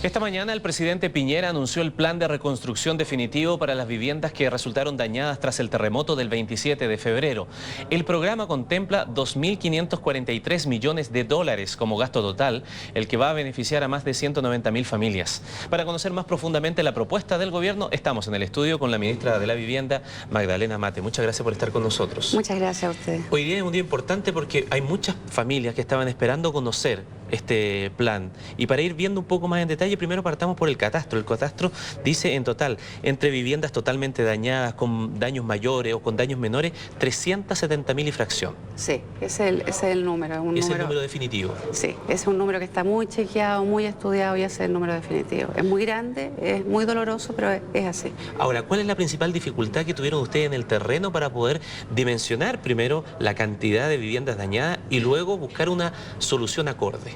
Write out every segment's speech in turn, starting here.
Esta mañana el presidente Piñera anunció el plan de reconstrucción definitivo para las viviendas que resultaron dañadas tras el terremoto del 27 de febrero. El programa contempla 2.543 millones de dólares como gasto total, el que va a beneficiar a más de 190.000 familias. Para conocer más profundamente la propuesta del gobierno, estamos en el estudio con la ministra de la Vivienda, Magdalena Matte. Muchas gracias por estar con nosotros. Muchas gracias a ustedes. Hoy día es un día importante porque hay muchas familias que estaban esperando conocer este plan. Y para ir viendo un poco más en detalle, primero partamos por el catastro. El catastro dice en total, entre viviendas totalmente dañadas, con daños mayores o con daños menores, 370.000 y fracción. Sí, ese es el número. ¿Es el número definitivo? Sí, es un número que está muy chequeado, muy estudiado y ese es el número definitivo. Es muy grande, es muy doloroso, pero es así. Ahora, ¿cuál es la principal dificultad que tuvieron ustedes en el terreno para poder dimensionar primero la cantidad de viviendas dañadas y luego buscar una solución acorde?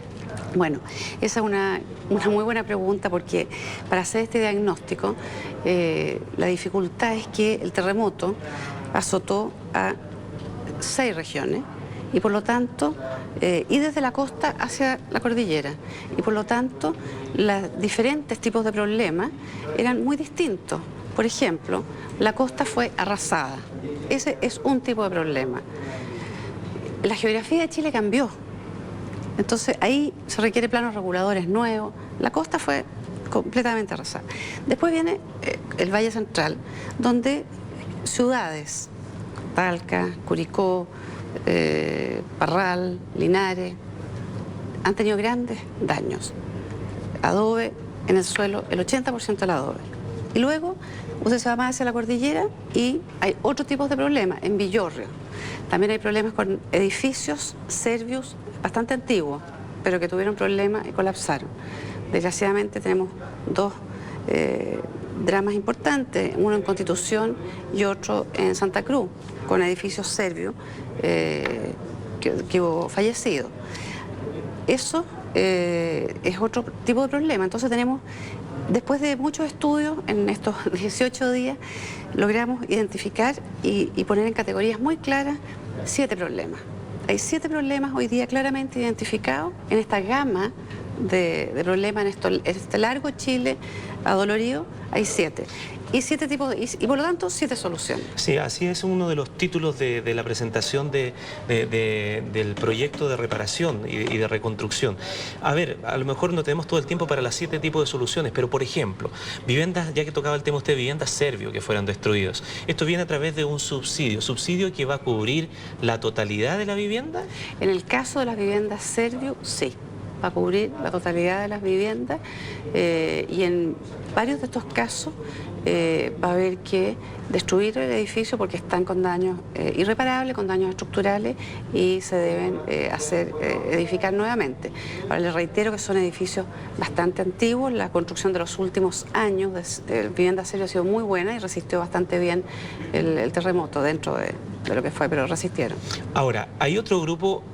Bueno, esa es una muy buena pregunta porque para hacer este diagnóstico la dificultad es que el terremoto azotó a 6 regiones y por lo tanto, y desde la costa hacia la cordillera, y por lo tanto los diferentes tipos de problemas eran muy distintos. Por ejemplo, la costa fue arrasada, ese es un tipo de problema. La geografía de Chile cambió. Entonces ahí se requiere planos reguladores nuevos. La costa fue completamente arrasada. Después viene el Valle Central, donde ciudades, Talca, Curicó, Parral, Linares, han tenido grandes daños. Adobe en el suelo, el 80% del adobe. Y luego usted se va más hacia la cordillera y hay otro tipo de problemas, en Villorrio. También hay problemas con edificios serbios bastante antiguos, pero que tuvieron problemas y colapsaron. Desgraciadamente tenemos dos dramas importantes, uno en Constitución y otro en Santa Cruz, con edificios serbios que hubo fallecido. Eso es otro tipo de problema. Entonces tenemos, después de muchos estudios, en estos 18 días, logramos identificar y poner en categorías muy claras 7 problemas. Hay 7 problemas hoy día claramente identificados en esta gama de problemas, en este largo Chile adolorido, hay 7. Y 7 tipos, y por lo tanto 7 soluciones. Sí, así es uno de los títulos de la presentación del proyecto de reparación y de reconstrucción. A ver, a lo mejor no tenemos todo el tiempo para las 7 tipos de soluciones, pero por ejemplo, viviendas, ya que tocaba el tema usted, viviendas serbios que fueron destruidos. ¿Esto viene a través de un subsidio que va a cubrir la totalidad de la vivienda? En el caso de las viviendas serbios, sí. Va a cubrir la totalidad de las viviendas y en varios de estos casos va a haber que destruir el edificio porque están con daños irreparables, con daños estructurales y se deben edificar nuevamente. Ahora les reitero que son edificios bastante antiguos, la construcción de los últimos años de vivienda serbia ha sido muy buena y resistió bastante bien el terremoto dentro de lo que fue, pero resistieron. Ahora, hay otro grupo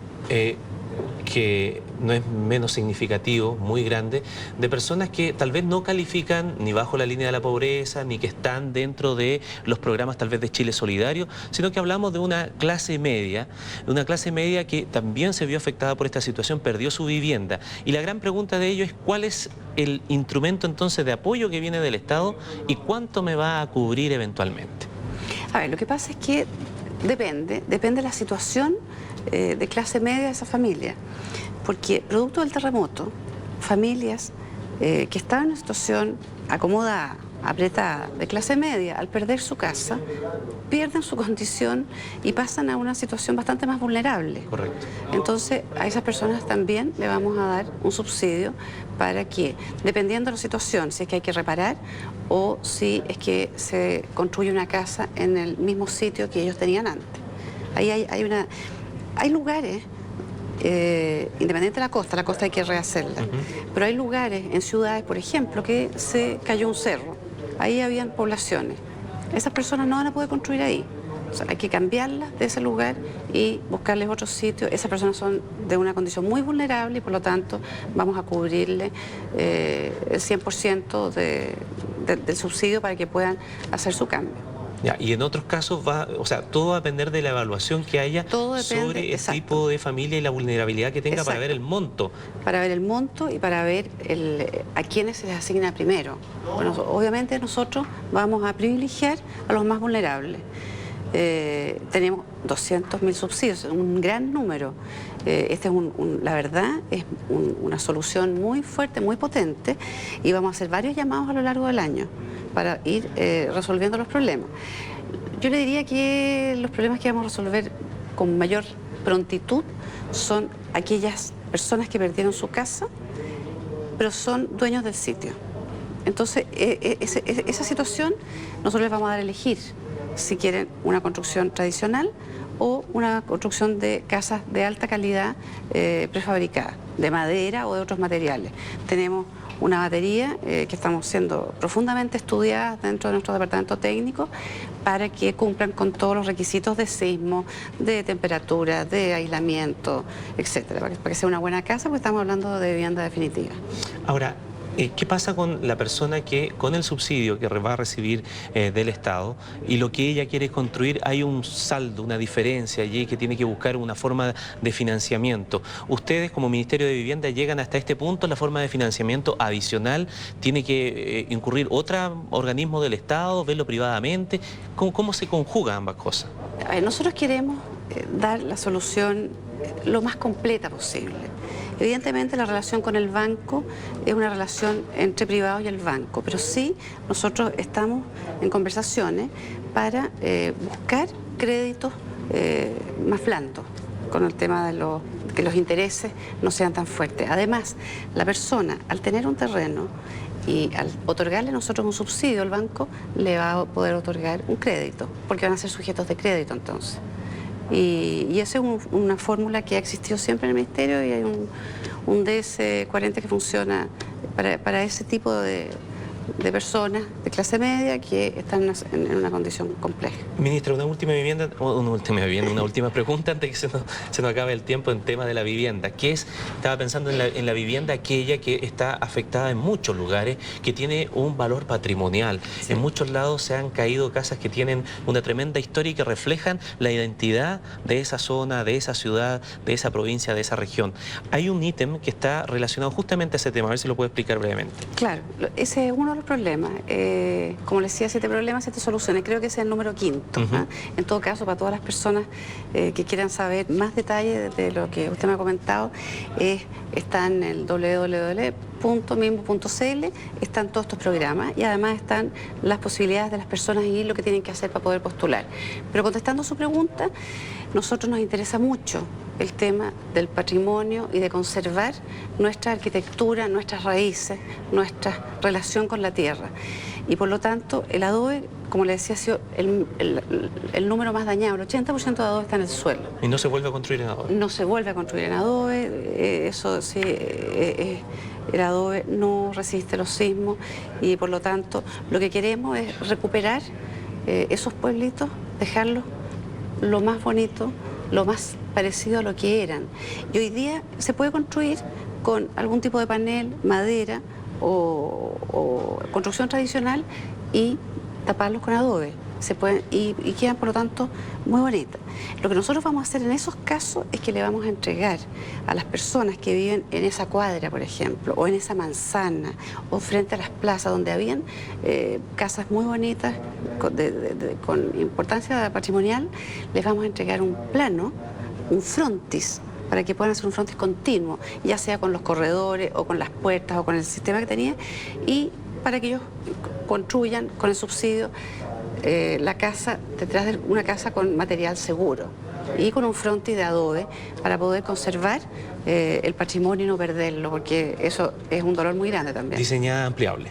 que no es menos significativo, muy grande, de personas que tal vez no califican ni bajo la línea de la pobreza, ni que están dentro de los programas tal vez de Chile Solidario, sino que hablamos de una clase media que también se vio afectada por esta situación, perdió su vivienda. Y la gran pregunta de ello es cuál es el instrumento entonces de apoyo que viene del Estado y cuánto me va a cubrir eventualmente. A ver, lo que pasa es que depende de la situación de clase media de esa familia, porque producto del terremoto, familias que estaban en una situación acomodada, apretada, de clase media, al perder su casa, pierden su condición y pasan a una situación bastante más vulnerable. Correcto. Entonces, a esas personas también le vamos a dar un subsidio para que, dependiendo de la situación, si es que hay que reparar o si es que se construye una casa en el mismo sitio que ellos tenían antes. Ahí hay lugares, independiente de la costa hay que rehacerla, pero hay lugares en ciudades, por ejemplo, que se cayó un cerro, ahí habían poblaciones. Esas personas no van a poder construir ahí. O sea, hay que cambiarlas de ese lugar y buscarles otro sitio. Esas personas son de una condición muy vulnerable y por lo tanto vamos a cubrirle el 100% del subsidio para que puedan hacer su cambio. Ya, y en otros casos o sea, todo va a depender de la evaluación que haya sobre el tipo de familia y la vulnerabilidad que tenga para ver el monto. Para ver el monto y para ver a quiénes se les asigna primero. Bueno, obviamente nosotros vamos a privilegiar a los más vulnerables. Tenemos 200.000 subsidios, un gran número. Este es la verdad, es una solución muy fuerte, muy potente, y vamos a hacer varios llamados a lo largo del año para ir resolviendo los problemas. Yo le diría que los problemas que vamos a resolver con mayor prontitud son aquellas personas que perdieron su casa, pero son dueños del sitio. Entonces, esa situación nosotros les vamos a dar a elegir si quieren una construcción tradicional o una construcción de casas de alta calidad prefabricadas, de madera o de otros materiales. Tenemos una batería que estamos siendo profundamente estudiadas dentro de nuestro departamento técnico para que cumplan con todos los requisitos de sismo, de temperatura, de aislamiento, etcétera, para que sea una buena casa, porque estamos hablando de vivienda definitiva. Ahora, ¿qué pasa con la persona que con el subsidio que va a recibir del Estado y lo que ella quiere construir, hay un saldo, una diferencia allí que tiene que buscar una forma de financiamiento? ¿Ustedes como Ministerio de Vivienda llegan hasta este punto? ¿La forma de financiamiento adicional tiene que incurrir otro organismo del Estado, verlo privadamente? ¿Cómo se conjugan ambas cosas? Nosotros queremos dar la solución lo más completa posible. Evidentemente la relación con el banco es una relación entre privados y el banco, pero sí nosotros estamos en conversaciones para buscar créditos más blandos, con el tema de que los intereses no sean tan fuertes. Además, la persona, al tener un terreno y al otorgarle a nosotros un subsidio, el banco le va a poder otorgar un crédito, porque van a ser sujetos de crédito entonces. Y esa es una fórmula que ha existido siempre en el Ministerio, y hay un DS-40 que funciona para ese tipo de personas de clase media que están en una condición compleja. Ministra, una última pregunta antes que se nos acabe el tiempo en tema de la vivienda. Estaba pensando en la vivienda aquella que está afectada en muchos lugares, que tiene un valor patrimonial. Sí. En muchos lados se han caído casas que tienen una tremenda historia y que reflejan la identidad de esa zona, de esa ciudad, de esa provincia, de esa región. Hay un ítem que está relacionado justamente a ese tema, a ver si lo puede explicar brevemente. Claro, ese es uno de los problemas. Como les decía, 7 problemas, 7 soluciones. Creo que ese es el número 5. En todo caso, para todas las personas que quieran saber más detalles de lo que usted me ha comentado, está en el www.mimbo.cl, están todos estos programas, y además están las posibilidades de las personas y lo que tienen que hacer para poder postular. Pero contestando su pregunta, nosotros nos interesa mucho el tema del patrimonio y de conservar nuestra arquitectura, nuestras raíces, nuestra relación con la tierra. Y por lo tanto, el adobe, como le decía, ha sido el número más dañado. El 80% de adobe está en el suelo. ¿Y no se vuelve a construir en adobe? No se vuelve a construir en adobe, eso sí, el adobe no resiste los sismos, y por lo tanto lo que queremos es recuperar esos pueblitos, dejarlos lo más bonito, lo más parecido a lo que eran. Y hoy día se puede construir con algún tipo de panel, madera o construcción tradicional, y taparlos con adobe. Y quedan, por lo tanto, muy bonitas. Lo que nosotros vamos a hacer en esos casos es que le vamos a entregar a las personas que viven en esa cuadra, por ejemplo, o en esa manzana, o frente a las plazas donde habían casas muy bonitas con importancia patrimonial, les vamos a entregar un plano, un frontis, para que puedan hacer un frontis continuo, ya sea con los corredores o con las puertas o con el sistema que tenía, y para que ellos construyan con el subsidio la casa detrás de una casa con material seguro y con un frontis de adobe para poder conservar el patrimonio y no perderlo, porque eso es un dolor muy grande también. Diseñada ampliable.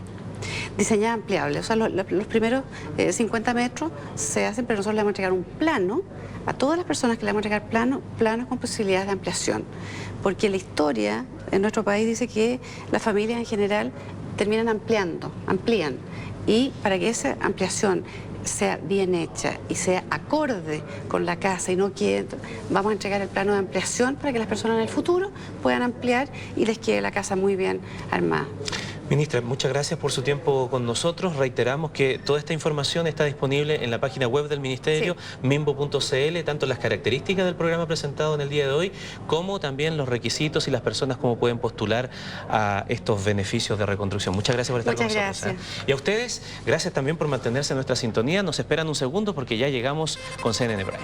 Diseñada ampliable, o sea, los primeros 50 metros se hacen, pero nosotros le vamos a entregar un plano a todas las personas que le vamos a entregar planos con posibilidades de ampliación, porque la historia en nuestro país dice que las familias en general terminan amplían, y para que esa ampliación sea bien hecha y sea acorde con la casa y no quede, vamos a entregar el plano de ampliación para que las personas en el futuro puedan ampliar y les quede la casa muy bien armada. Ministra, muchas gracias por su tiempo con nosotros. Reiteramos que toda esta información está disponible en la página web del Ministerio, Sí. mimbo.cl, tanto las características del programa presentado en el día de hoy, como también los requisitos y las personas cómo pueden postular a estos beneficios de reconstrucción. Muchas gracias por estar Muchas con nosotros. gracias. Y a ustedes, gracias también por mantenerse en nuestra sintonía. Nos esperan un segundo porque ya llegamos con CNN Prime.